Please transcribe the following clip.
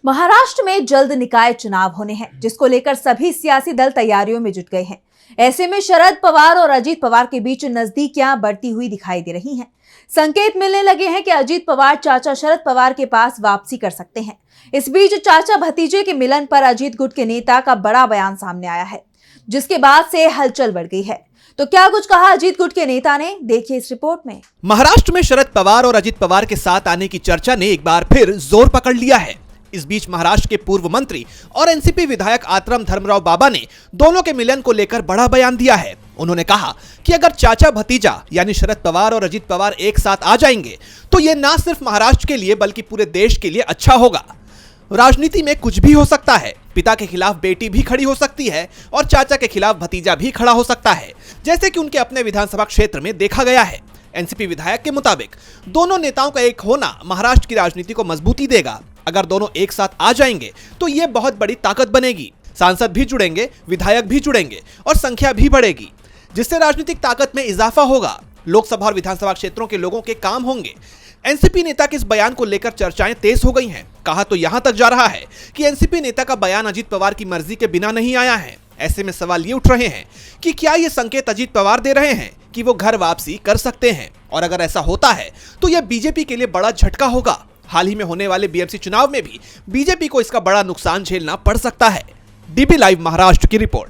महाराष्ट्र में जल्द निकाय चुनाव होने हैं, जिसको लेकर सभी सियासी दल तैयारियों में जुट गए हैं। ऐसे में शरद पवार और अजीत पवार के बीच नजदीकियां बढ़ती हुई दिखाई दे रही हैं। संकेत मिलने लगे हैं कि अजीत पवार चाचा शरद पवार के पास वापसी कर सकते हैं। इस बीच चाचा भतीजे के मिलन पर अजीत गुट के नेता का बड़ा बयान सामने आया है, जिसके बाद से हलचल बढ़ गई है। तो क्या कुछ कहा अजीत गुट के नेता ने, देखिए इस रिपोर्ट में। महाराष्ट्र में शरद पवार और अजीत पवार के साथ आने की चर्चा ने एक बार फिर जोर पकड़ लिया है। इस बीच महाराष्ट्र के पूर्व मंत्री और एनसीपी विधायक आतरम धर्मराव बाबा ने दोनों के मिलन को लेकर बड़ा बयान दिया है। उन्होंने कहा कि अगर चाचा भतीजा यानी शरद पवार और अजीत पवार एक साथ आ जाएंगे तो ये ना सिर्फ महाराष्ट्र के लिए बल्कि पूरे देश के लिए अच्छा होगा। राजनीति में कुछ भी हो सकता है, पिता के खिलाफ बेटी भी खड़ी हो सकती है और चाचा के खिलाफ भतीजा भी खड़ा हो सकता है, जैसे कि उनके अपने विधानसभा क्षेत्र में देखा गया है। एनसीपी विधायक के मुताबिक दोनों नेताओं का एक होना महाराष्ट्र की राजनीति को मजबूती देगा। अगर दोनों एक साथ आ जाएंगे तो ये बहुत बड़ी ताकत बनेगी। सांसद भी जुड़ेंगे, विधायक भी जुड़ेंगे और संख्या भी बढ़ेगी, जिससे राजनीतिक ताकत में इजाफा होगा। लोकसभा और विधानसभा क्षेत्रों के लोगों के काम होंगे। एनसीपी नेता के इस बयान को लेकर चर्चाएं तेज हो गई हैं। कहा तो यहां तक जा रहा है कि एनसीपी नेता का बयान अजीत पवार की मर्जी के बिना नहीं आया है। ऐसे में सवाल ये उठ रहे हैं कि क्या ये संकेत अजीत पवार दे रहे हैं कि वो घर वापसी कर सकते हैं, और अगर ऐसा होता है तो यह बीजेपी के लिए बड़ा झटका होगा। हाल ही में होने वाले बीएमसी चुनाव में भी बीजेपी को इसका बड़ा नुकसान झेलना पड़ सकता है। डीबी लाइव महाराष्ट्र की रिपोर्ट।